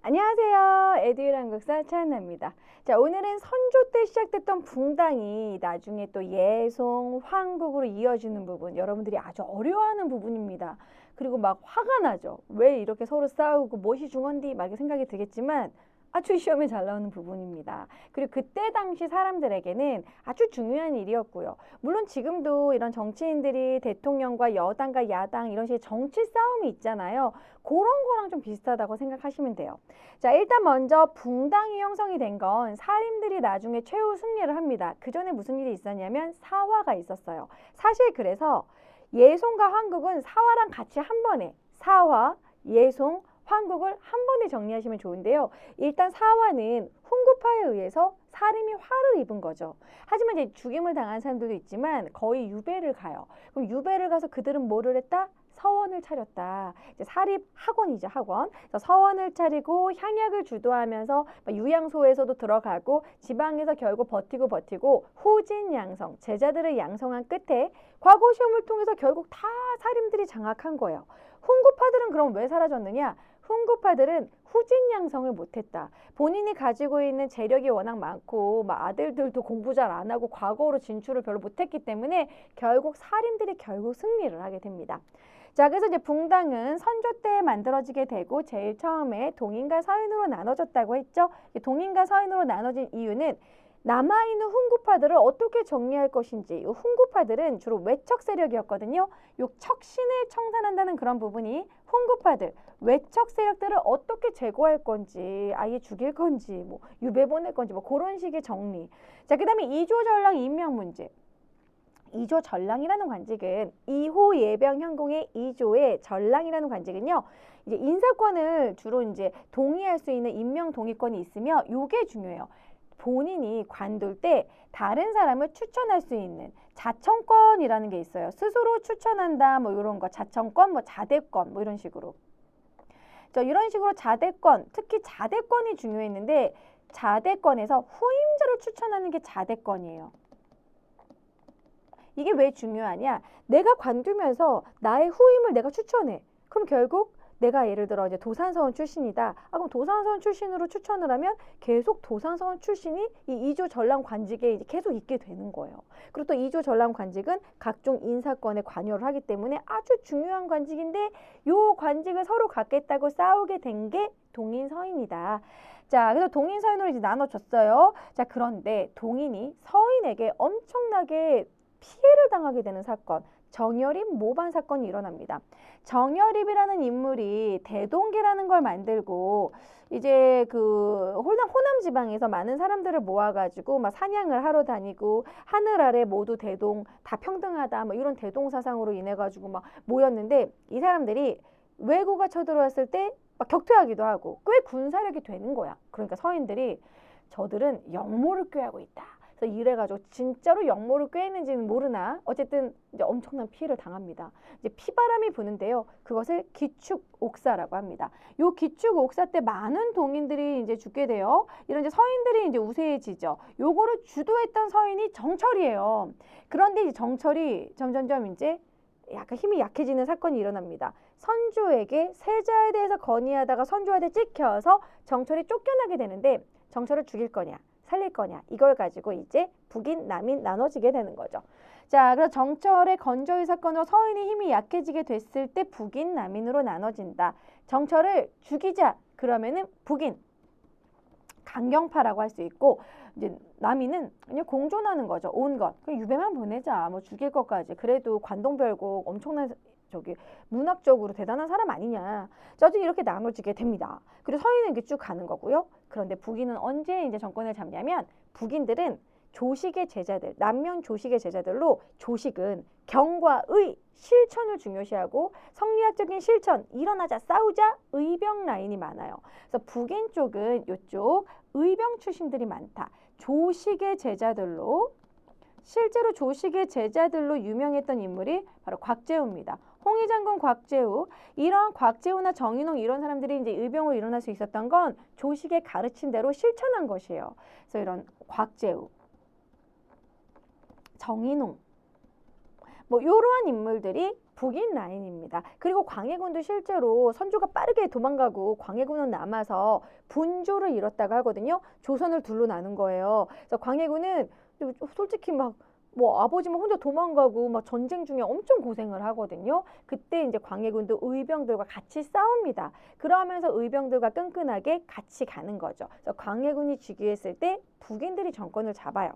안녕하세요. 에듀윌 한국사 최한나입니다. 자, 오늘은 선조 때 시작됐던 붕당이 나중에 또 예송, 황국으로 이어지는 부분, 여러분들이 아주 어려워하는 부분입니다. 그리고 막 화가 나죠. 왜 이렇게 서로 싸우고 무엇이 중헌디 막 이렇게 생각이 들겠지만 아주 시험에 잘 나오는 부분입니다. 그리고 그때 당시 사람들에게는 아주 중요한 일이었고요. 물론 지금도 이런 정치인들이 대통령과 여당과 야당 이런 식의 정치 싸움이 있잖아요. 그런 거랑 좀 비슷하다고 생각하시면 돼요. 자, 일단 먼저 붕당이 형성이 된 건 사림들이 나중에 최후 승리를 합니다. 그 전에 무슨 일이 있었냐면 사화가 있었어요. 사실 그래서 예송과 황국은 사화랑 같이 한 번에 사화, 예송, 황국을 한 번에 정리하시면 좋은데요. 일단 사화는 훈구파에 의해서 사림이 화를 입은 거죠. 하지만 이제 죽임을 당한 사람들도 있지만 거의 유배를 가요. 그럼 유배를 가서 그들은 뭐를 했다? 서원을 차렸다. 이제 사립 학원이죠, 학원. 그래서 서원을 차리고 향약을 주도하면서 유양소에서도 들어가고 지방에서 결국 버티고 후진양성, 제자들을 양성한 끝에 과거 시험을 통해서 결국 다 사림들이 장악한 거예요. 훈구파들은 그럼 왜 사라졌느냐? 훈구파들은 후진양성을 못했다. 본인이 가지고 있는 재력이 워낙 많고 아들들도 공부 잘 안 하고 과거로 진출을 별로 못했기 때문에 결국 사림들이 결국 승리를 하게 됩니다. 자, 그래서 이제 붕당은 선조 때 만들어지게 되고 제일 처음에 동인과 서인으로 나눠졌다고 했죠. 동인과 서인으로 나눠진 이유는 남아있는 훈구파들을 어떻게 정리할 것인지. 훈구파들은 주로 외척 세력이었거든요. 요 척신을 청산한다는 그런 부분이 훈구파들, 외척 세력들을 어떻게 제거할 건지, 아예 죽일 건지, 뭐 유배 보낼 건지, 뭐 그런 식의 정리. 자, 그 다음에 이조전랑 임명 문제. 이조 전랑이라는 관직은 이호 예병 현공의 이조의 전랑이라는 관직은요. 이제 인사권을 주로 이제 동의할 수 있는 임명 동의권이 있으며 요게 중요해요. 본인이 관둘 때 다른 사람을 추천할 수 있는 자청권이라는 게 있어요. 스스로 추천한다 뭐 이런 거 자청권 뭐 자대권 뭐 이런 식으로. 이런 식으로 자대권, 특히 자대권이 중요했는데 자대권에서 후임자를 추천하는 게 자대권이에요. 이게 왜 중요하냐? 내가 관두면서 나의 후임을 내가 추천해. 그럼 결국 내가 예를 들어 이제 도산서원 출신이다. 그럼 도산서원 출신으로 추천을 하면 계속 도산서원 출신이 이 이조 전람 관직에 이제 계속 있게 되는 거예요. 그리고 또 이조 전람 관직은 각종 인사권에 관여를 하기 때문에 아주 중요한 관직인데 요 관직을 서로 갖겠다고 싸우게 된 게 동인 서인이다. 자, 그래서 동인 서인으로 이제 나눠졌어요. 자, 그런데 동인이 서인에게 엄청나게 피해를 당하게 되는 사건, 정여립 모반 사건이 일어납니다. 정여립이라는 인물이 대동계라는 걸 만들고 이제 그 호남 지방에서 많은 사람들을 모아가지고 막 사냥을 하러 다니고 하늘 아래 모두 대동 다 평등하다 뭐 이런 대동 사상으로 인해 가지고 막 모였는데 이 사람들이 왜구가 쳐들어왔을 때 막 격퇴하기도 하고 꽤 군사력이 되는 거야. 그러니까 서인들이 저들은 역모를 꾀하고 있다. 그래서 이래가지고 진짜로 역모를 꾀했는지는 모르나 어쨌든 이제 엄청난 피해를 당합니다. 이제 피바람이 부는데요. 그것을 기축 옥사라고 합니다. 요 기축 옥사 때 많은 동인들이 이제 죽게 돼요. 이런 이제 서인들이 이제 우세해지죠. 요거를 주도했던 서인이 정철이에요. 그런데 이 정철이 점점점 이제 약간 힘이 약해지는 사건이 일어납니다. 선조에게 세자에 대해서 건의하다가 선조한테 찍혀서 정철이 쫓겨나게 되는데 정철을 죽일 거냐 살릴 거냐 이걸 가지고 이제 북인 남인 나눠지게 되는 거죠. 자, 그래서 정철의 건조의 사건으로 서인의 힘이 약해지게 됐을 때 북인 남인으로 나눠진다. 정철을 죽이자 그러면은 북인 강경파라고 할 수 있고 이제 남인은 그냥 공존하는 거죠. 온 것. 그냥 유배만 보내자. 뭐 죽일 것까지. 그래도 관동별곡 엄청난 문학적으로 대단한 사람 아니냐. 어쨌든 이렇게 나눠지게 됩니다. 그리고 서인은 이렇게 쭉 가는 거고요. 그런데 북인은 언제 이제 정권을 잡냐면 북인들은 조식의 제자들, 남면 조식의 제자들로 조식은 경과 의, 실천을 중요시하고 성리학적인 실천, 일어나자, 싸우자, 의병 라인이 많아요. 그래서 북인 쪽은 이쪽 의병 출신들이 많다. 조식의 제자들로 실제로 조식의 제자들로 유명했던 인물이 바로 곽재우입니다. 홍의장군 곽재우. 이런 곽재우나 정인홍 이런 사람들이 이제 의병으로 일어날 수 있었던 건 조식의 가르친 대로 실천한 것이에요. 그래서 이런 곽재우, 정인홍 뭐 이러한 인물들이 북인 라인입니다. 그리고 광해군도 실제로 선조가 빠르게 도망가고 광해군은 남아서 분조를 이뤘다고 하거든요. 조선을 둘로 나눈 거예요. 그래서 광해군은 솔직히 막 뭐 아버지만 혼자 도망가고 막 전쟁 중에 엄청 고생을 하거든요. 그때 이제 광해군도 의병들과 같이 싸웁니다. 그러면서 의병들과 끈끈하게 같이 가는 거죠. 그래서 광해군이 즉위했을 때 북인들이 정권을 잡아요.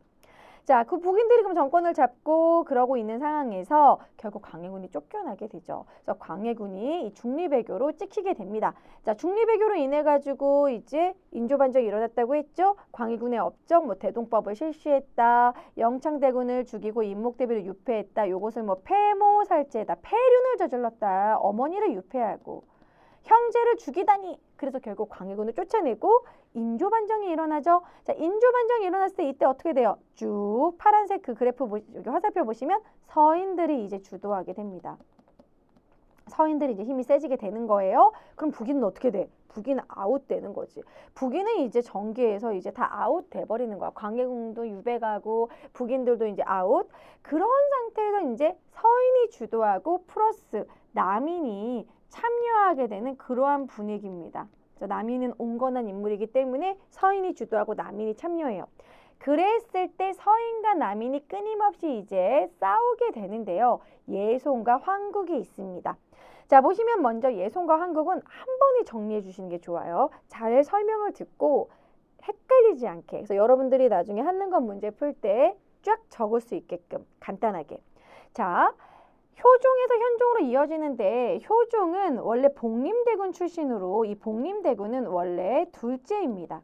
자, 그 북인들이 그럼 정권을 잡고 그러고 있는 상황에서 결국 광해군이 쫓겨나게 되죠. 그래서 광해군이 이 중리배교로 찍히게 됩니다. 자, 중리배교로 인해 가지고 이제 인조반정이 일어났다고 했죠. 광해군의 업적, 뭐 대동법을 실시했다, 영창대군을 죽이고 인목대비를 유폐했다. 요것을 뭐 폐모살제다, 폐륜을 저질렀다, 어머니를 유폐하고 형제를 죽이다니. 그래서 결국 광해군을 쫓아내고 인조반정이 일어나죠. 자, 인조반정이 일어났을 때 이때 어떻게 돼요? 쭉 파란색 그 그래프 여기 화살표 보시면 서인들이 이제 주도하게 됩니다. 서인들이 이제 힘이 세지게 되는 거예요. 그럼 북인은 어떻게 돼? 북인은 아웃되는 거지. 북인은 이제 정계에서 이제 다 아웃돼 버리는 거야. 광해군도 유배가고 북인들도 이제 아웃. 그런 상태에서 이제 서인이 주도하고 플러스 남인이 참여하게 되는 그러한 분위기입니다. 남인은 온건한 인물이기 때문에 서인이 주도하고 남인이 참여해요. 그랬을 때 서인과 남인이 끊임없이 이제 싸우게 되는데요. 예송과 황국이 있습니다. 자, 보시면 먼저 예송과 황국은 한 번에 정리해 주시는 게 좋아요. 잘 설명을 듣고 헷갈리지 않게. 그래서 여러분들이 나중에 한능검 문제 풀 때 쫙 적을 수 있게끔 간단하게. 자, 효종에서 현종으로 이어지는데 효종은 원래 복림대군 출신으로 이 복림대군은 원래 둘째입니다.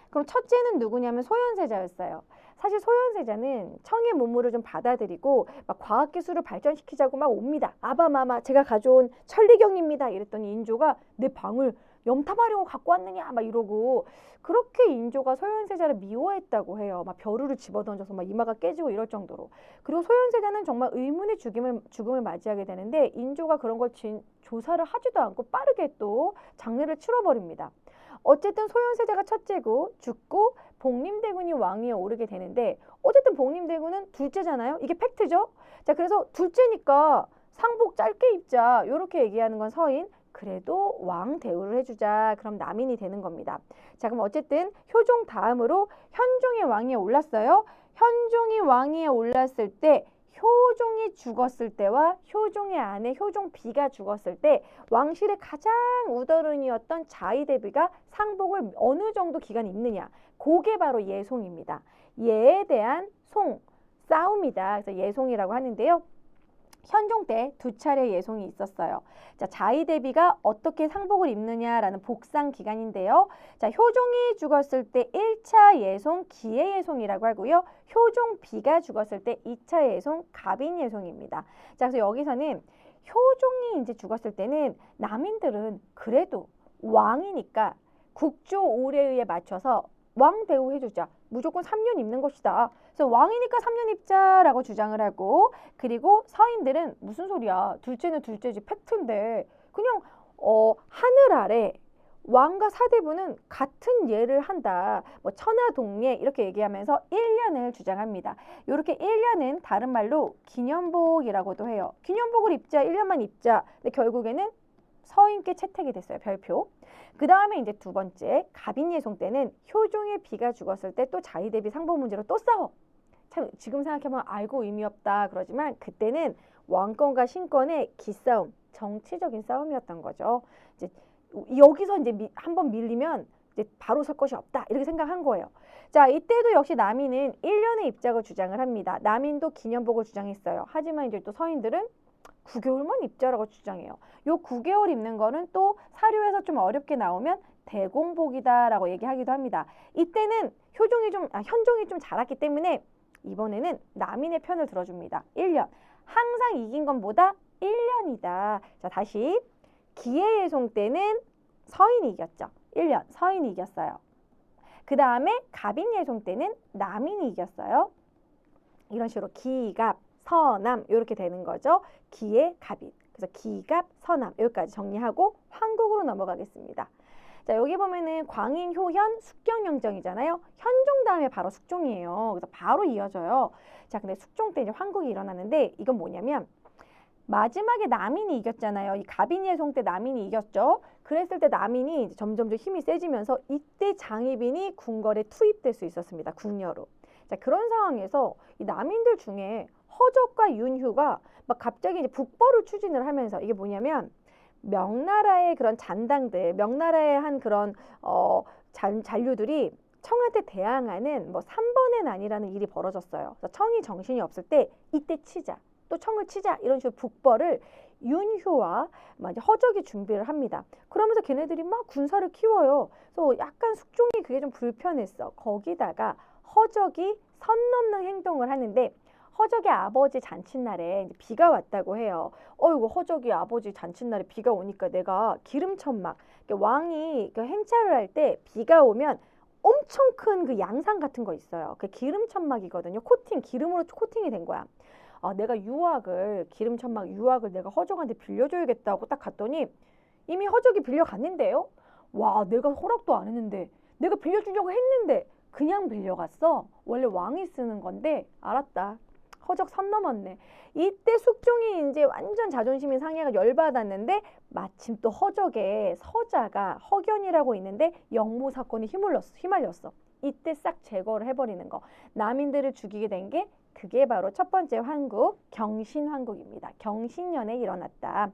그럼 첫째는 누구냐면 소현세자였어요. 사실 소현세자는 청의 문물을 좀 받아들이고 막 과학기술을 발전시키자고 막 옵니다. 아바마마 제가 가져온 천리경입니다. 이랬더니 인조가 내 방을 염탐하려고 갖고 왔느냐 막 이러고 그렇게 인조가 소현세자를 미워했다고 해요. 막 벼루를 집어던져서 막 이마가 깨지고 이럴 정도로. 그리고 소현세자는 정말 의문의 죽음을 맞이하게 되는데 인조가 그런 걸 조사를 하지도 않고 빠르게 또 장례를 치러버립니다. 어쨌든 소현세자가 첫째고 죽고 복림대군이 왕위에 오르게 되는데 어쨌든 복림대군은 둘째잖아요. 이게 팩트죠. 자, 그래서 둘째니까 상복 짧게 입자 이렇게 얘기하는 건 서인. 그래도 왕 대우를 해주자. 그럼 남인이 되는 겁니다. 자, 그럼 어쨌든 효종 다음으로 현종이 왕위에 올랐어요. 현종이 왕위에 올랐을 때 효종이 죽었을 때와 효종의 아내 효종비가 죽었을 때 왕실의 가장 우더른이었던 자의대비가 상복을 어느 정도 기간 입느냐. 그게 바로 예송입니다. 예에 대한 송, 싸움이다. 그래서 예송이라고 하는데요. 현종 때 두 차례 예송이 있었어요. 자, 자의대비가 어떻게 상복을 입느냐라는 복상 기간인데요. 자, 효종이 죽었을 때 1차 예송 기예예송이라고 하고요. 효종비가 죽었을 때 2차 예송 갑인예송입니다. 자, 그래서 여기서는 효종이 이제 죽었을 때는 남인들은 그래도 왕이니까 국조 오례에 맞춰서 왕 대우해주자. 무조건 3년 입는 것이다. 그래서 왕이니까 3년 입자라고 주장을 하고 그리고 서인들은 무슨 소리야. 둘째는 둘째지 팩트인데 그냥 하늘 아래 왕과 사대부는 같은 예를 한다. 뭐 천하동예 이렇게 얘기하면서 1년을 주장합니다. 이렇게 1년은 다른 말로 기념복이라고도 해요. 기념복을 입자 1년만 입자. 근데 결국에는 서인께 채택이 됐어요. 별표. 그 다음에 이제 두 번째 갑인예송 때는 효종의 비가 죽었을 때 또 자의대비 상복 문제로 또 싸워. 참 지금 생각해보면 알고 의미 없다 그러지만 그때는 왕권과 신권의 기싸움, 정치적인 싸움이었던 거죠. 이제 여기서 이제 한번 밀리면 이제 바로 설 것이 없다 이렇게 생각한 거예요. 자, 이때도 역시 남인은 1년의 입작을 주장을 합니다. 남인도 기념복을 주장했어요. 하지만 이제 또 서인들은 9개월만 입자라고 주장해요. 요 9개월 입는 거는 또 사료에서 좀 어렵게 나오면 대공복이다라고 얘기하기도 합니다. 이때는 현종이 좀 자랐기 때문에 이번에는 남인의 편을 들어줍니다. 1년. 항상 이긴 것보다 1년이다. 자, 다시 기예예송 때는 서인이 이겼죠. 1년. 서인이 이겼어요. 그 다음에 갑인예송 때는 남인이 이겼어요. 이런 식으로 기갑, 서남 이렇게 되는 거죠. 기의 갑인. 그래서 기갑, 서남 여기까지 정리하고 황국으로 넘어가겠습니다. 자, 여기 보면은 광인, 효현, 숙경영정이잖아요. 현종 다음에 바로 숙종이에요. 그래서 바로 이어져요. 자, 근데 숙종 때 이제 황국이 일어나는데 이건 뭐냐면 마지막에 남인이 이겼잖아요. 이 가빈이의 송 때 남인이 이겼죠. 그랬을 때 남인이 이제 점점 힘이 세지면서 이때 장희빈이 궁궐에 투입될 수 있었습니다. 궁녀로. 자, 그런 상황에서 이 남인들 중에 허적과 윤휴가 막 갑자기 이제 북벌을 추진을 하면서 이게 뭐냐면 명나라의 그런 잔당들, 명나라의 한 그런 잔류들이 청한테 대항하는 뭐 3번의 난이라는 일이 벌어졌어요. 그래서 청이 정신이 없을 때 이때 치자. 또 청을 치자 이런 식으로 북벌을 윤휴와 이제 허적이 준비를 합니다. 그러면서 걔네들이 막 군사를 키워요. 그래서 약간 숙종이 그게 좀 불편했어. 거기다가 허적이 선 넘는 행동을 하는데 허적의 아버지 잔칫날에 이제 비가 왔다고 해요. 이거 허적이 아버지 잔칫날에 비가 오니까 내가 기름천막, 왕이 그 행차를 할 때 비가 오면 엄청 큰 그 양상 같은 거 있어요. 그 기름천막이거든요. 기름으로 코팅이 된 거야. 내가 기름천막 유학을 내가 허적한테 빌려줘야겠다고 딱 갔더니 이미 허적이 빌려갔는데요. 와, 내가 허락도 안 했는데, 내가 빌려주려고 했는데 그냥 빌려갔어. 원래 왕이 쓰는 건데. 알았다. 허적 선 넘었네. 이때 숙종이 이제 완전 자존심이 상해가 열받았는데 마침 또 허적의 서자가 허견이라고 있는데 영모 사건이 휘말렸어. 이때 싹 제거를 해버리는 거. 남인들을 죽이게 된 게 그게 바로 첫 번째 환국, 경신환국입니다. 경신년에 일어났다.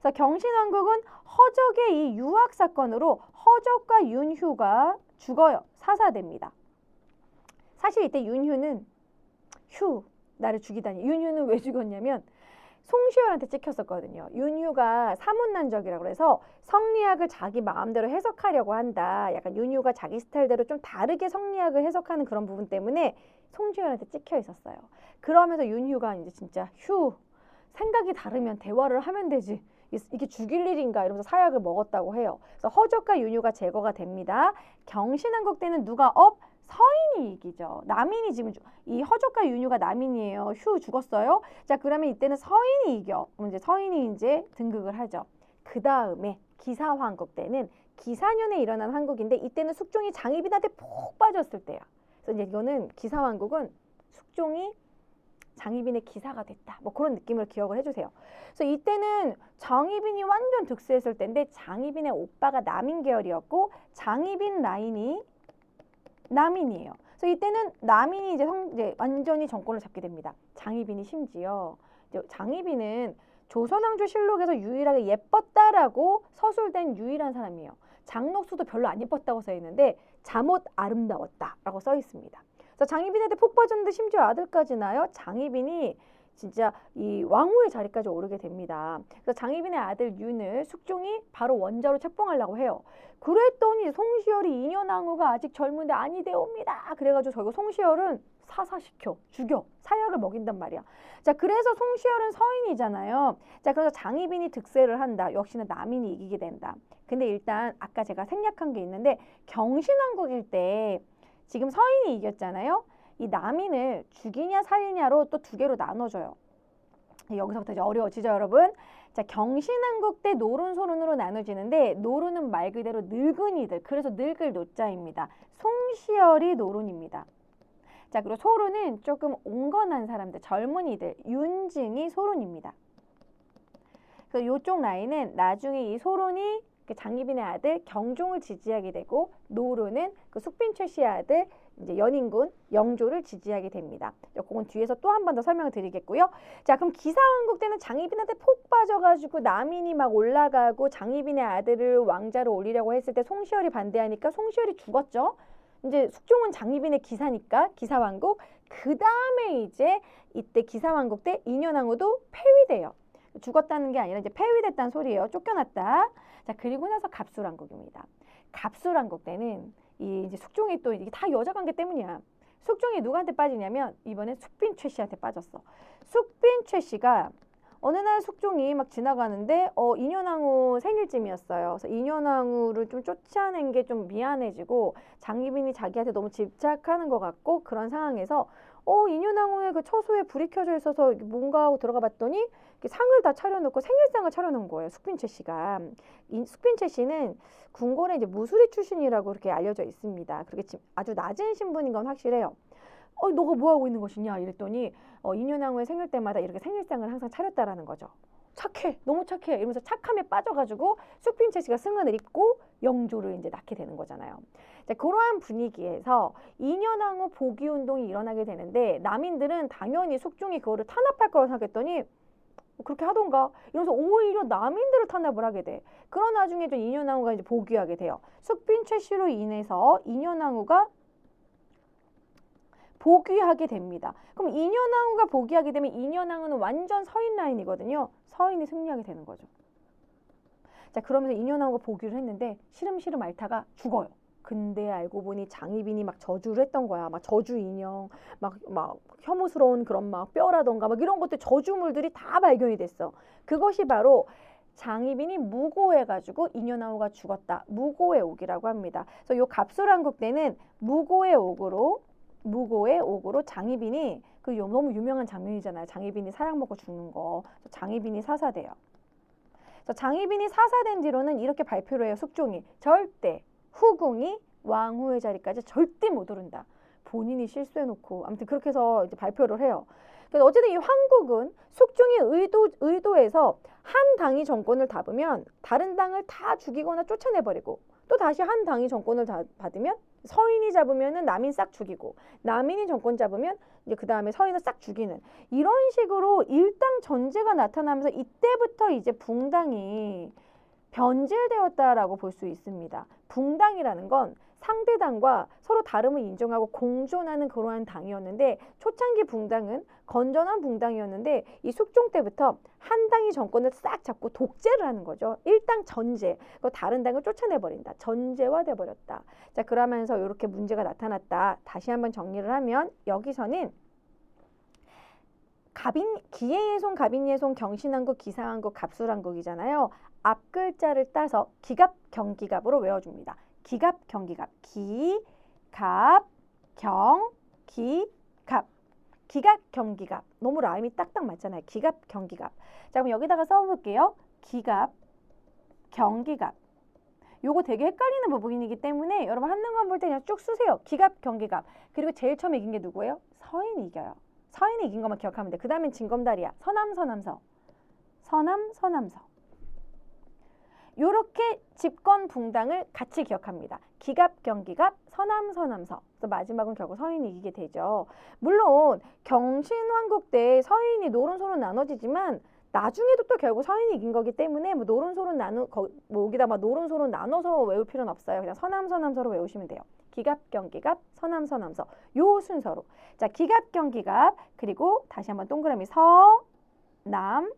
그래서 경신환국은 허적의 이 유학 사건으로 허적과 윤휴가 죽어요. 사사됩니다. 사실 이때 윤휴는 나를 죽이다니. 윤휴는 왜 죽었냐면 송시열한테 찍혔었거든요. 윤휴가 사문난적이라고 해서 성리학을 자기 마음대로 해석하려고 한다. 약간 윤휴가 자기 스타일대로 좀 다르게 성리학을 해석하는 그런 부분 때문에 송시열한테 찍혀 있었어요. 그러면서 윤휴가 이제 진짜 생각이 다르면 대화를 하면 되지. 이게 죽일 일인가 이러면서 사약을 먹었다고 해요. 그래서 허적과 윤휴가 제거가 됩니다. 경신한국 때는 누가 서인이 이기죠. 남인이 지금 이 허적과 윤휴가 남인이에요. 죽었어요. 자, 그러면 이때는 서인이 이겨. 이제 서인이 이제 등극을 하죠. 그 다음에 기사환국 때는 기사년에 일어난 환국인데 이때는 숙종이 장희빈한테 푹 빠졌을 때야. 그래서 이제 이거는 기사환국은 숙종이 장희빈의 기사가 됐다. 뭐 그런 느낌으로 기억을 해주세요. 그래서 이때는 장희빈이 완전 득세했을 때인데 장희빈의 오빠가 남인 계열이었고 장희빈 라인이 남인이에요. 그래서 이때는 남인이 이제 완전히 정권을 잡게 됩니다. 장희빈이 심지어 장희빈은 조선왕조실록에서 유일하게 예뻤다라고 서술된 유일한 사람이에요. 장록수도 별로 안 예뻤다고 써 있는데 잠옷 아름다웠다라고 써 있습니다. 그래서 장희빈한테 폭 빠졌는데 심지어 아들까지 낳아요. 장희빈이 진짜 이 왕후의 자리까지 오르게 됩니다. 그래서 장희빈의 아들 윤을 숙종이 바로 원자로 책봉하려고 해요. 그랬더니 송시열이 2년 왕후가 아직 젊은데 아니되옵니다. 그래가지고 저희가 송시열은 사사시켜 죽여 사약을 먹인단 말이야. 자, 그래서 송시열은 서인이잖아요. 자, 그래서 장희빈이 득세를 한다. 역시나 남인이 이기게 된다. 근데 일단 아까 제가 생략한 게 있는데 경신왕국일 때 지금 서인이 이겼잖아요. 이 남인을 죽이냐 살리냐로 또 두 개로 나눠줘요. 여기서부터 이제 어려워지죠, 여러분. 자, 경신왕국 때 노론소론으로 나눠지는데 노론은 말 그대로 늙은이들, 그래서 늙을 노자입니다. 송시열이 노론입니다. 자, 그리고 소론은 조금 온건한 사람들, 젊은이들, 윤증이 소론입니다. 그래서 이쪽 라인은 나중에 이 소론이 장희빈의 아들 경종을 지지하게 되고 노론은 그 숙빈 최씨의 아들 이제 연인군 영조를 지지하게 됩니다. 그건 뒤에서 또 한 번 더 설명을 드리겠고요. 자, 그럼 기사왕국 때는 장희빈한테 폭 빠져가지고 남인이 막 올라가고 장희빈의 아들을 왕자로 올리려고 했을 때 송시열이 반대하니까 송시열이 죽었죠. 이제 숙종은 장희빈의 기사니까 기사왕국. 그 다음에 이제 이때 기사왕국 때 인현왕후도 폐위돼요. 죽었다는 게 아니라 이제 폐위됐다는 소리예요. 쫓겨났다. 자, 그리고 나서 갑술왕국입니다. 갑술왕국 때는 이제 숙종이 또 이게 다 여자 관계 때문이야. 숙종이 누구한테 빠지냐면 이번에 숙빈 최씨한테 빠졌어. 숙빈 최씨가 어느 날 숙종이 막 지나가는데 인현왕후 생일쯤이었어요. 그래서 인현왕후를 좀 쫓아낸 게 좀 미안해지고 장희빈이 자기한테 너무 집착하는 것 같고 그런 상황에서 인현왕후의 그 처소에 불이 켜져 있어서 뭔가 하고 들어가 봤더니 상을 다 차려놓고 생일상을 차려놓은 거예요. 숙빈 최씨가. 숙빈 최씨는 궁궐의 이제 무술이 출신이라고 그렇게 알려져 있습니다. 그렇게 아주 낮은 신분인 건 확실해요. 너가 뭐 하고 있는 것이냐 이랬더니 인현왕후의 생일 때마다 이렇게 생일상을 항상 차렸다라는 거죠. 착해, 너무 착해 이러면서 착함에 빠져가지고 숙빈채씨가 승은을 입고 영조를 이제 낳게 되는 거잖아요. 자, 그러한 분위기에서 인현왕후 복위 운동이 일어나게 되는데 남인들은 당연히 숙종이 그거를 탄압할 거라고 생각했더니 그렇게 하던가 이러면서 오히려 남인들을 탄압을 하게 돼. 그런 나중에 좀 인현왕후가 이제 복위하게 돼요. 숙빈최씨로 인해서 인현왕후가 복위하게 됩니다. 그럼 인현왕후가 복위하게 되면 인현왕후는 완전 서인 라인이거든요. 서인이 승리하게 되는 거죠. 자, 그러면서 인현왕후가 복위를 했는데 시름시름 앓다가 죽어요. 근데 알고 보니 장희빈이 막 저주를 했던 거야. 막 저주 인형, 막 혐오스러운 그런 막 뼈라던가 막 이런 것들 저주물들이 다 발견이 됐어. 그것이 바로 장희빈이 무고해가지고 인현왕후가 죽었다. 무고의 옥이라고 합니다. 그래서 요 갑술한국 때는 무고의 옥으로 장희빈이 너무 유명한 장면이잖아요. 장희빈이 사약 먹고 죽는 거. 장희빈이 사사돼요. 그래서 장희빈이 사사된 뒤로는 이렇게 발표를 해요. 숙종이 절대 후궁이 왕후의 자리까지 절대 못 오른다. 본인이 실수해놓고 아무튼 그렇게 해서 이제 발표를 해요. 그래서 어쨌든 이 황국은 숙종이 의도해서 한 당이 정권을 잡으면 다른 당을 다 죽이거나 쫓아내버리고 또 다시 한 당이 정권을 받으면 서인이 잡으면은 남인 싹 죽이고 남인이 정권 잡으면 이제 그 다음에 서인을 싹 죽이는 이런 식으로 일당 전제가 나타나면서 이때부터 이제 붕당이 변질되었다라고 볼 수 있습니다. 붕당이라는 건 상대당과 서로 다름을 인정하고 공존하는 그러한 당이었는데 초창기 붕당은 건전한 붕당이었는데 이 숙종 때부터 한 당이 정권을 싹 잡고 독재를 하는 거죠. 일당 전제, 다른 당을 쫓아내버린다. 전제화돼 버렸다. 자, 그러면서 이렇게 문제가 나타났다. 다시 한번 정리를 하면 여기서는 기예예손, 갑인예손, 경신한국, 기상한국, 갑술한국이잖아요. 앞 글자를 따서 기갑, 경기갑으로 외워줍니다. 기갑, 경기갑, 기, 갑, 경, 기, 갑. 기갑, 경기갑. 너무 라임이 딱딱 맞잖아요. 기갑, 경기갑. 자, 그럼 여기다가 써볼게요. 기갑, 경기갑. 요거 되게 헷갈리는 부분이기 때문에 여러분 한눈만 볼 때 그냥 쭉 쓰세요. 기갑, 경기갑. 그리고 제일 처음에 이긴 게 누구예요? 서인이 이겨요. 서인이 이긴 것만 기억하면 돼. 그 다음엔 징검다리야. 서남, 서남서. 서남, 서남서. 요렇게 집권 붕당을 같이 기억합니다. 기갑, 경기갑, 서남, 서남서. 그래서 마지막은 결국 서인이 이기게 되죠. 물론 경신왕국 때 서인이 노론소론 나눠지지만 나중에도 또 결국 서인이 이긴 거기 때문에 뭐 노론소론 여기다 막 노론소론 나눠서 외울 필요는 없어요. 그냥 서남, 서남서로 외우시면 돼요. 기갑, 경기갑, 서남, 서남서. 요 순서로. 자, 기갑, 경기갑, 그리고 다시 한번 동그라미 서, 남,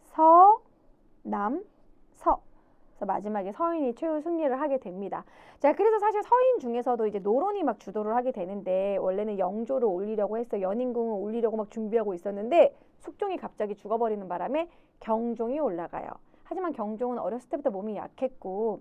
서, 남, 서. 그래서 마지막에 서인이 최후 승리를 하게 됩니다. 자, 그래서 사실 서인 중에서도 이제 노론이 막 주도를 하게 되는데 원래는 영조를 올리려고 했어. 연인궁을 올리려고 막 준비하고 있었는데 숙종이 갑자기 죽어버리는 바람에 경종이 올라가요. 하지만 경종은 어렸을 때부터 몸이 약했고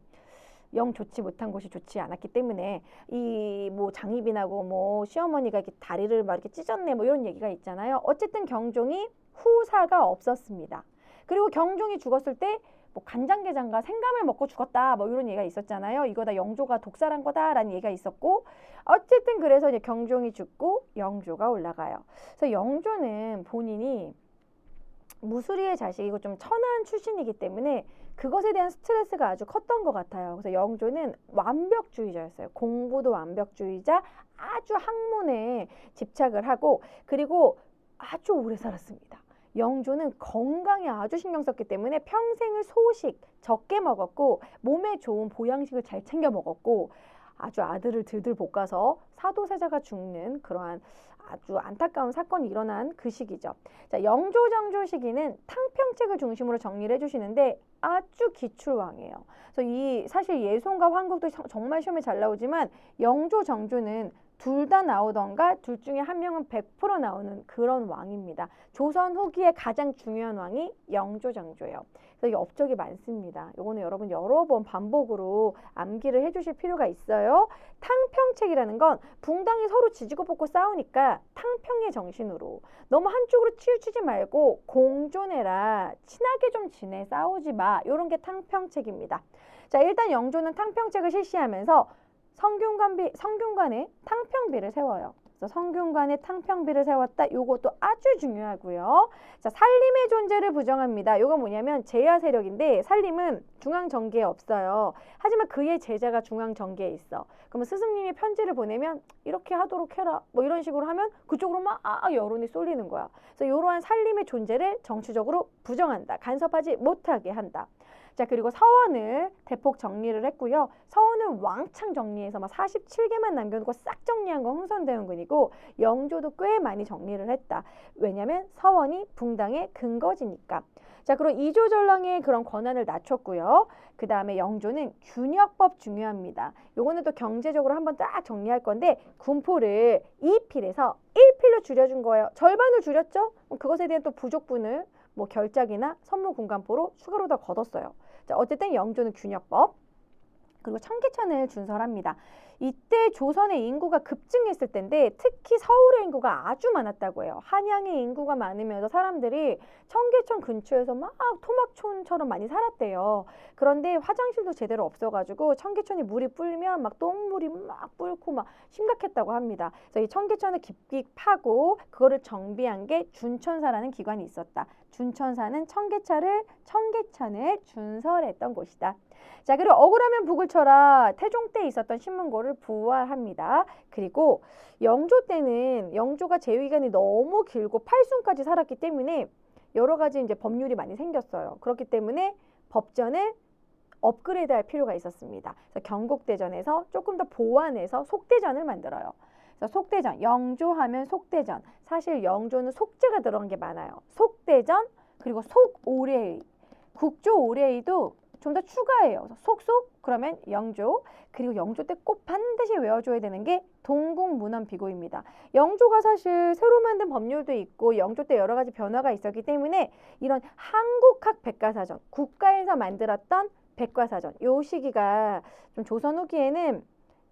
영 좋지 못한 곳이 좋지 않았기 때문에 이 뭐 장희빈하고 뭐 시어머니가 이렇게 다리를 막 이렇게 찢었네 뭐 이런 얘기가 있잖아요. 어쨌든 경종이 후사가 없었습니다. 그리고 경종이 죽었을 때 뭐 간장게장과 생감을 먹고 죽었다 뭐 이런 얘기가 있었잖아요. 이거 다 영조가 독살한 거다라는 얘기가 있었고 어쨌든 그래서 이제 경종이 죽고 영조가 올라가요. 그래서 영조는 본인이 무수리의 자식이고 좀 천한 출신이기 때문에 그것에 대한 스트레스가 아주 컸던 것 같아요. 그래서 영조는 완벽주의자였어요. 공부도 완벽주의자, 아주 학문에 집착을 하고 그리고 아주 오래 살았습니다. 영조는 건강에 아주 신경 썼기 때문에 평생을 소식 적게 먹었고 몸에 좋은 보양식을 잘 챙겨 먹었고 아주 아들을 들들 볶아서 사도세자가 죽는 그러한 아주 안타까운 사건이 일어난 그 시기죠. 자, 영조 정조 시기는 탕평책을 중심으로 정리를 해주시는데 아주 기출왕이에요. 그래서 이 사실 예손과 황국도 정말 시험에 잘 나오지만 영조 정조는 둘 다 나오던가 둘 중에 한 명은 100% 나오는 그런 왕입니다. 조선 후기에 가장 중요한 왕이 영조 정조예요. 그래서 이 업적이 많습니다. 이거는 여러분 여러 번 반복으로 암기를 해주실 필요가 있어요. 탕평책이라는 건 붕당이 서로 지지고 볶고 싸우니까 탕평의 정신으로 너무 한쪽으로 치우치지 말고 공존해라. 친하게 좀 지내. 싸우지 마. 이런 게 탕평책입니다. 자, 일단 영조는 탕평책을 실시하면서 성균관에 탕평비를 세워요. 그래서 그래서 성균관에 탕평비를 세웠다. 요것도 아주 중요하고요. 자, 살림의 존재를 부정합니다. 요거 뭐냐면 제야 세력인데 살림은 중앙 정계에 없어요. 하지만 그의 제자가 중앙 정계에 있어. 그러면 스승님이 편지를 보내면 이렇게 하도록 해라. 뭐 이런 식으로 하면 그쪽으로 막 여론이 쏠리는 거야. 그래서 이러한 살림의 존재를 정치적으로 부정한다. 간섭하지 못하게 한다. 자, 그리고 서원을 대폭 정리를 했고요. 서원을 왕창 정리해서 막 47개만 남겨놓고 싹 정리한 건 흥선대원군이고 영조도 꽤 많이 정리를 했다. 왜냐하면 서원이 붕당의 근거지니까. 자, 그럼 이조전랑의 그런 권한을 낮췄고요. 그 다음에 영조는 균역법 중요합니다. 요거는 또 경제적으로 한번 딱 정리할 건데 군포를 2필에서 1필로 줄여준 거예요. 절반을 줄였죠? 그것에 대한 또 부족분을 뭐 결작이나 선무군간포로 추가로 더 걷었어요. 자, 어쨌든 영조는 균역법 그리고 청계천을 준설합니다. 이때 조선의 인구가 급증했을 때인데 특히 서울의 인구가 아주 많았다고 해요. 한양의 인구가 많으면서 사람들이 청계천 근처에서 막 토막촌처럼 많이 살았대요. 그런데 화장실도 제대로 없어가지고 청계천이 물이 불면 막 똥물이 막 불고 막 심각했다고 합니다. 그래서 이 청계천을 깊이 파고 그거를 정비한 게 준천사라는 기관이 있었다. 준천사는 청계천을 준설했던 곳이다. 자, 그리고 억울하면 북을 쳐라. 태종 때 있었던 신문고를 부활합니다. 그리고 영조 때는 영조가 재위기간이 너무 길고 8순까지 살았기 때문에 여러 가지 이제 법률이 많이 생겼어요. 그렇기 때문에 법전을 업그레이드할 필요가 있었습니다. 그래서 경국대전에서 조금 더 보완해서 속대전을 만들어요. 그래서 속대전, 영조하면 속대전. 사실 영조는 속죄가 들어간 게 많아요. 속대전 그리고 속오례의, 국조오례의도 좀 더 추가해요. 속속 그러면 영조 그리고 영조 때 꼭 반드시 외워줘야 되는 게 동국문헌비고입니다. 영조가 사실 새로 만든 법률도 있고 영조 때 여러 가지 변화가 있었기 때문에 이런 한국학 백과사전 국가에서 만들었던 백과사전 요 시기가 좀 조선 후기에는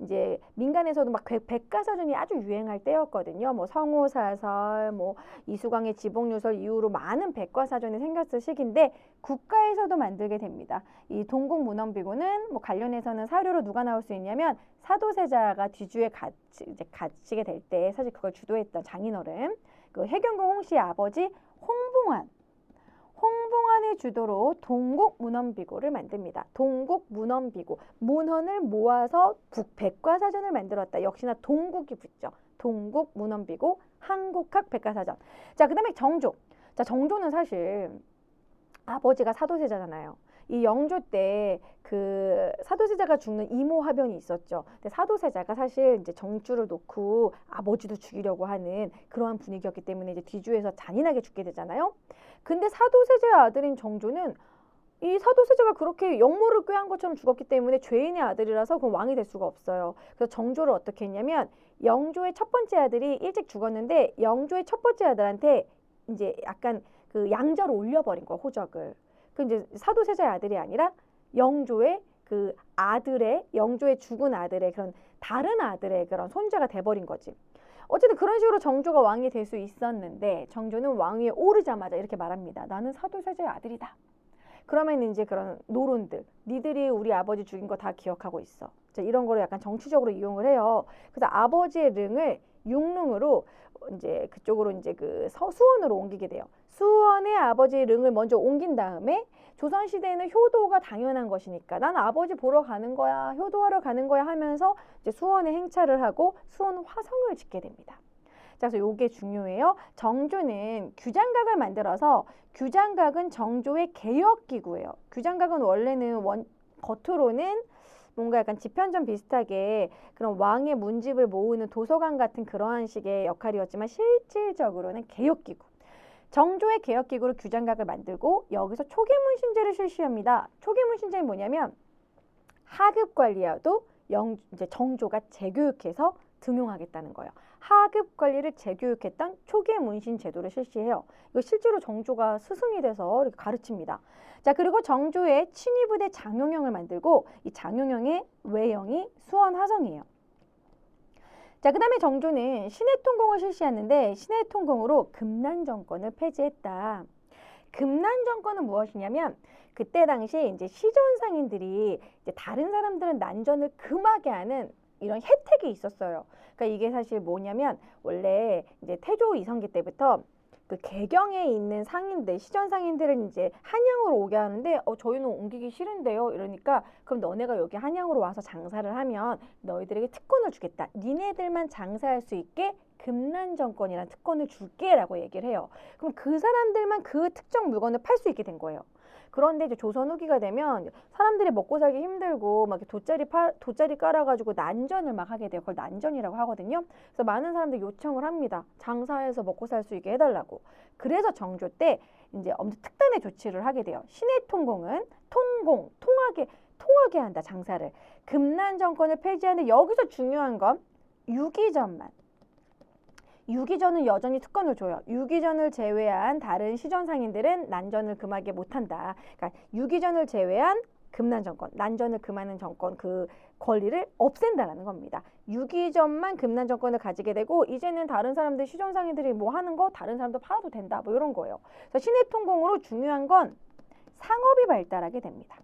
이제 민간에서도 막 백과사전이 아주 유행할 때였거든요. 뭐 성호사설, 뭐 이수광의 지복유설 이후로 많은 백과사전이 생겼을 시기인데 국가에서도 만들게 됩니다. 이 동국문헌비고는 뭐 관련해서는 사료로 누가 나올 수 있냐면 사도세자가 뒤주에 갇히게 될 때 사실 그걸 주도했던 장인어른, 그 해경궁 홍씨의 아버지 홍봉안의 주도로 동국문헌비고를 만듭니다. 동국문헌비고, 문헌을 모아서 백과사전을 만들었다. 역시나 동국이 붙죠. 동국문헌비고, 한국학 백과사전. 자, 그 다음에 정조. 자, 정조는 사실 아버지가 사도세자잖아요. 이 영조 때 그 사도세자가 죽는 이모화변이 있었죠. 근데 사도세자가 사실 이제 정주를 놓고 아버지도 죽이려고 하는 그러한 분위기였기 때문에 이제 뒤주에서 잔인하게 죽게 되잖아요. 근데 사도세자의 아들인 정조는 이 사도세자가 그렇게 역모를 꾀한 것처럼 죽었기 때문에 죄인의 아들이라서 그럼 왕이 될 수가 없어요. 그래서 정조를 어떻게 했냐면 영조의 첫 번째 아들이 일찍 죽었는데 영조의 첫 번째 아들한테 이제 약간 그 양자로 올려버린 거야, 호적을. 그 이제 사도세자의 아들이 아니라 영조의 그 아들의 영조의 죽은 아들의 그런 다른 아들의 그런 손자가 돼버린 거지. 어쨌든 그런 식으로 정조가 왕이 될 수 있었는데 정조는 왕위에 오르자마자 이렇게 말합니다. 나는 사도세자의 아들이다. 그러면 이제 그런 노론들, 니들이 우리 아버지 죽인 거 다 기억하고 있어. 자, 이런 거를 약간 정치적으로 이용을 해요. 그래서 아버지의 릉을 육릉으로 이제 그쪽으로 이제 그 수원으로 옮기게 돼요. 수원의 아버지 릉을 먼저 옮긴 다음에 조선시대에는 효도가 당연한 것이니까 난 아버지 보러 가는 거야, 효도하러 가는 거야 하면서 이제 수원에 행차를 하고 수원 화성을 짓게 됩니다. 자, 그래서 요게 중요해요. 정조는 규장각을 만들어서 규장각은 정조의 개혁기구예요. 규장각은 원래는 겉으로는 뭔가 약간 집현전 비슷하게 그런 왕의 문집을 모으는 도서관 같은 그러한 식의 역할이었지만 실질적으로는 개혁기구. 정조의 개혁기구로 규장각을 만들고 여기서 초계문신제를 실시합니다. 초계문신제는 뭐냐면 하급관리와도 이제 정조가 재교육해서 등용하겠다는 거예요. 하급 관리를 재교육했던 초계문신 제도를 실시해요. 이거 실제로 정조가 스승이 돼서 이렇게 가르칩니다. 자, 그리고 정조의 친위부대 장용영을 만들고 이 장용영의 외영이 수원 화성이에요. 자, 그 다음에 정조는 신해통공을 실시했는데 신해통공으로 금난정권을 폐지했다. 금난정권은 무엇이냐면 그때 당시 이제 시전상인들이 이제 다른 사람들은 난전을 금하게 하는 이런 혜택이 있었어요. 그러니까 이게 사실 뭐냐면 원래 이제 태조 이성기 때부터 그 개경에 있는 상인들, 시전 상인들은 이제 한양으로 오게 하는데 저희는 옮기기 싫은데요. 이러니까 그럼 너네가 여기 한양으로 와서 장사를 하면 너희들에게 특권을 주겠다. 니네들만 장사할 수 있게 금난정권이라는 특권을 줄게라고 얘기를 해요. 그럼 그 사람들만 그 특정 물건을 팔 수 있게 된 거예요. 그런데 이제 조선 후기가 되면 사람들이 먹고 살기 힘들고 막 돗자리 깔아가지고 난전을 막 하게 돼요. 그걸 난전이라고 하거든요. 그래서 많은 사람들이 요청을 합니다. 장사해서 먹고 살 수 있게 해달라고. 그래서 정조 때 이제 엄청 특단의 조치를 하게 돼요. 신해통공은 통하게 한다. 장사를. 금난 정권을 폐지하는데 여기서 중요한 건 유기전만. 유기전은 여전히 특권을 줘요. 유기전을 제외한 다른 시전 상인들은 난전을 금하게 못한다. 그러니까 유기전을 제외한 금난정권, 난전을 금하는 정권 그 권리를 없앤다라는 겁니다. 유기전만 금난정권을 가지게 되고 이제는 다른 사람들 시전 상인들이 뭐 하는 거 다른 사람도 팔아도 된다. 뭐 이런 거예요. 그래서 신해통공으로 중요한 건 상업이 발달하게 됩니다.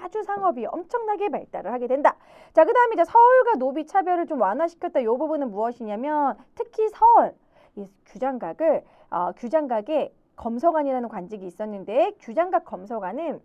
아주 상업이 엄청나게 발달을 하게 된다. 자, 그 다음에 이제 서울과 노비 차별을 좀 완화시켰다. 이 부분은 무엇이냐면 특히 서울 이 규장각에 검서관이라는 관직이 있었는데 규장각 검서관은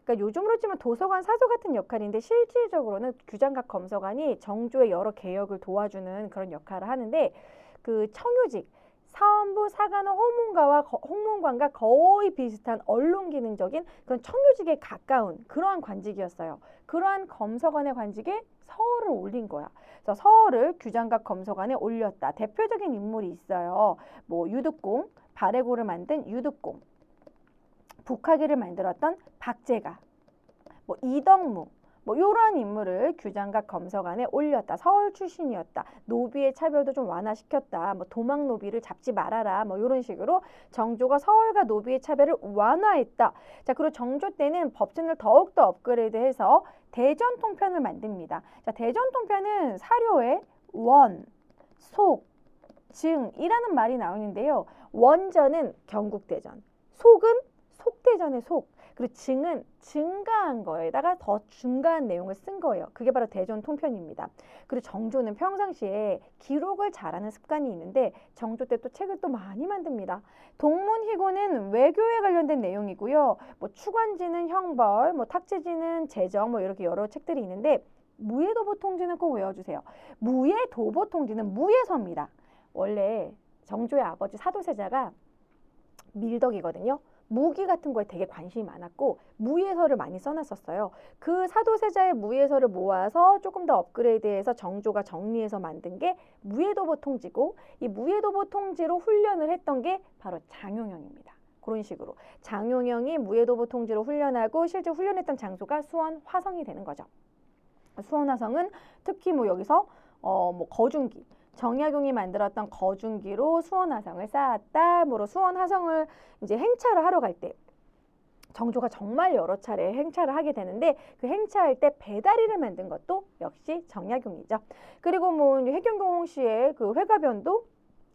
그러니까 요즘으로 치면 도서관 사서 같은 역할인데 실질적으로는 규장각 검서관이 정조의 여러 개혁을 도와주는 그런 역할을 하는데 그 청요직 사원부, 사관원, 홍문관과 거의 비슷한 언론 기능적인 그런 청요직에 가까운 그러한 관직이었어요. 그러한 검서관의 관직에 서울을 올린 거야. 그래서 서울을 규장각 검서관에 올렸다. 대표적인 인물이 있어요. 뭐 유득공, 발해고를 만든 유득공, 북하기를 만들었던 박제가, 뭐 이덕무, 뭐 이런 인물을 규장각 검서관에 올렸다. 서울 출신이었다. 노비의 차별도 좀 완화시켰다. 뭐 도망 노비를 잡지 말아라. 뭐 이런 식으로 정조가 서울과 노비의 차별을 완화했다. 자, 그리고 정조 때는 법전을 더욱더 업그레이드해서 대전 통편을 만듭니다. 자, 대전 통편은 사료에 원, 속, 증이라는 말이 나오는데요. 원전은 경국대전, 속은 속대전의 속. 그리고 증은 증가한 거에다가 더 중가한 내용을 쓴 거예요. 그게 바로 대전 통편입니다. 그리고 정조는 평상시에 기록을 잘하는 습관이 있는데 정조 때 또 책을 또 많이 만듭니다. 동문희고는 외교에 관련된 내용이고요. 뭐 추관지는 형벌, 뭐 탁제지는 재정, 뭐 이렇게 여러 책들이 있는데 무예도보통지는 꼭 외워주세요. 무예도보통지는 무예서입니다. 원래 정조의 아버지 사도세자가 밀덕이거든요. 무기 같은 거에 되게 관심이 많았고 무예서를 많이 써놨었어요. 그 사도세자의 무예서를 모아서 조금 더 업그레이드해서 정조가 정리해서 만든 게 무예도보통지고 이 무예도보통지로 훈련을 했던 게 바로 장용영입니다. 그런 식으로 장용영이 무예도보통지로 훈련하고 실제 훈련했던 장소가 수원 화성이 되는 거죠. 수원 화성은 특히 뭐 여기서 뭐 거중기 정약용이 만들었던 거중기로 수원 화성을 쌓았다. 뭐로 수원 화성을 이제 행차를 하러 갈 때 정조가 정말 여러 차례 행차를 하게 되는데 그 행차할 때 배다리를 만든 것도 역시 정약용이죠. 그리고 뭐 해경공 씨의 그 회가변도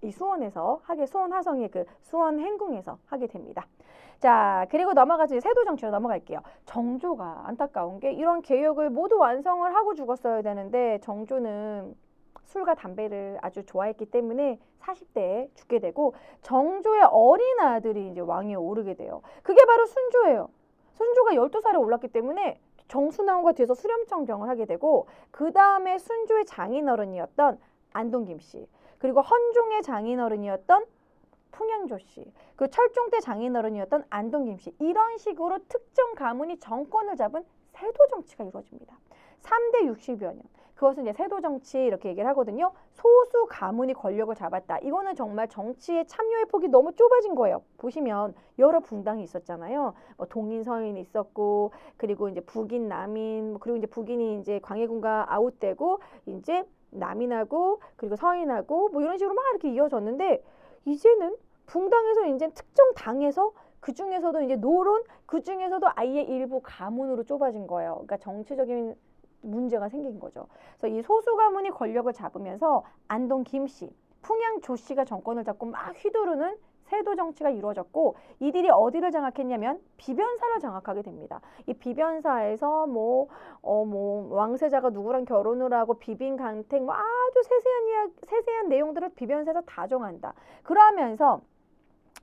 이 수원에서 수원 화성의 그 수원 행궁에서 하게 됩니다. 자, 그리고 넘어가서 세도 정치로 넘어갈게요. 정조가 안타까운 게 이런 개혁을 모두 완성을 하고 죽었어야 되는데 정조는 술과 담배를 아주 좋아했기 때문에 40대에 죽게 되고 정조의 어린 아들이 이제 왕위에 오르게 돼요. 그게 바로 순조예요. 순조가 12살에 올랐기 때문에 정순왕후가 뒤에서 수렴청정을 하게 되고 그 다음에 순조의 장인어른이었던 안동김 씨 그리고 헌종의 장인어른이었던 풍양조 씨 그리고 철종 때 장인어른이었던 안동김 씨 이런 식으로 특정 가문이 정권을 잡은 세도 정치가 이루어집니다. 3대 60여 년. 그것은 이제 세도 정치 이렇게 얘기를 하거든요. 소수 가문이 권력을 잡았다. 이거는 정말 정치의 참여의 폭이 너무 좁아진 거예요. 보시면 여러 분당이 있었잖아요. 뭐 동인 서인이 있었고 그리고 이제 북인 남인 그리고 이제 북인이 이제 광해군과 아웃되고 이제 남인하고 그리고 서인하고 뭐 이런 식으로 막 이렇게 이어졌는데 이제는 분당에서 이제 특정 당에서 그 중에서도 이제 노론 그 중에서도 아예 일부 가문으로 좁아진 거예요. 그러니까 정치적인 문제가 생긴 거죠. 그래서 이 소수 가문이 권력을 잡으면서 안동 김씨, 풍양 조 씨가 정권을 잡고 막 휘두르는 세도 정치가 이루어졌고 이들이 어디를 장악했냐면 비변사를 장악하게 됩니다. 이 비변사에서 뭐 왕세자가 누구랑 결혼을 하고 비빈 강택 뭐 아주 세세한 내용들을 비변사에서 다 정한다. 그러면서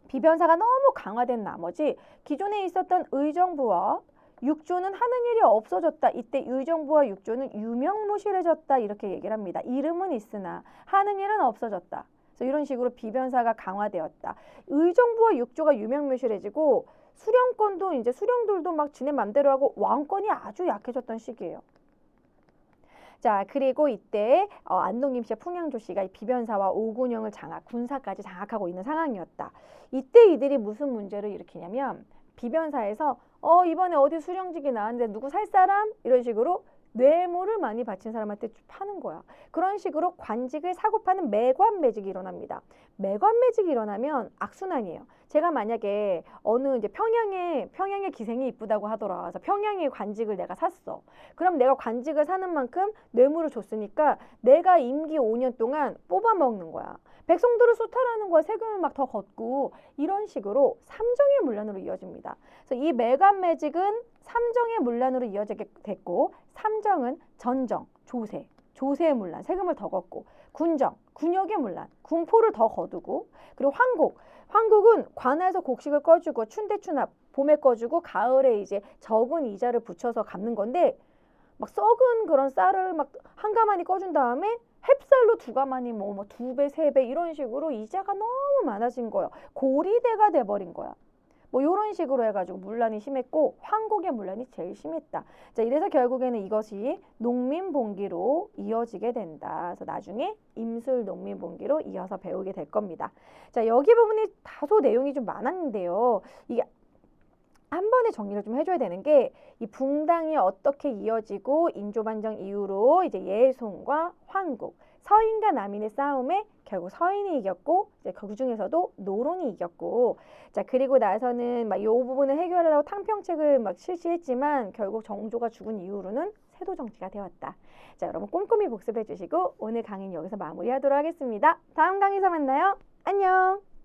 비변사가 너무 강화된 나머지 기존에 있었던 의정부와 육조는 하는 일이 없어졌다. 이때 의정부와 육조는 유명무실해졌다. 이렇게 얘기를 합니다. 이름은 있으나 하는 일은 없어졌다. 그래서 이런 식으로 비변사가 강화되었다. 의정부와 육조가 유명무실해지고 수령권도 이제 수령들도 막 지네 맘대로 하고 왕권이 아주 약해졌던 시기예요. 자, 그리고 이때 안동 김씨와 풍양조 씨가 이 비변사와 오군영을 군사까지 장악하고 있는 상황이었다. 이때 이들이 무슨 문제를 일으키냐면 비변사에서 이번에 어디 수령직이 나왔는데 누구 살 사람? 이런 식으로 뇌물을 많이 바친 사람한테 파는 거야. 그런 식으로 관직을 사고 파는 매관매직이 일어납니다. 매관매직이 일어나면 악순환이에요. 제가 만약에 어느 이제 평양에 기생이 이쁘다고 하더라. 그래서 평양의 관직을 내가 샀어. 그럼 내가 관직을 사는 만큼 뇌물을 줬으니까 내가 임기 5년 동안 뽑아먹는 거야. 백성들을 수탈하는 거야. 세금을 막 더 걷고 이런 식으로 삼정의 문란으로 이어집니다. 그래서 이 매관매직은 삼정의 문란으로 이어지게 됐고 삼정은 전정, 조세의 문란, 세금을 더 걷고 군정, 군역의 문란, 군포를 더 거두고 그리고 황국은 관아에서 곡식을 꺼주고 춘대추납, 봄에 꺼주고 가을에 이제 적은 이자를 붙여서 갚는 건데 막 썩은 그런 쌀을 막 한 가마니 꺼준 다음에 햅쌀로 두 가마니 뭐 2배, 3배 이런 식으로 이자가 너무 많아진 거예요. 고리대가 돼버린 거야. 뭐 이런 식으로 해가지고 문란이 심했고 황국의 문란이 제일 심했다. 자, 이래서 결국에는 이것이 농민봉기로 이어지게 된다. 그래서 나중에 임술 농민봉기로 이어서 배우게 될 겁니다. 자, 여기 부분이 다소 내용이 좀 많았는데요. 이게 한 번에 정리를 좀 해줘야 되는 게 이 붕당이 어떻게 이어지고 인조반정 이후로 이제 예송과 황국, 서인과 남인의 싸움에 결국 서인이 이겼고 이제 그 중에서도 노론이 이겼고 자 그리고 나서는 막 이 부분을 해결하려고 탕평책을 막 실시했지만 결국 정조가 죽은 이후로는 세도 정치가 되었다. 자 여러분 꼼꼼히 복습해 주시고 오늘 강의는 여기서 마무리하도록 하겠습니다. 다음 강의에서 만나요. 안녕.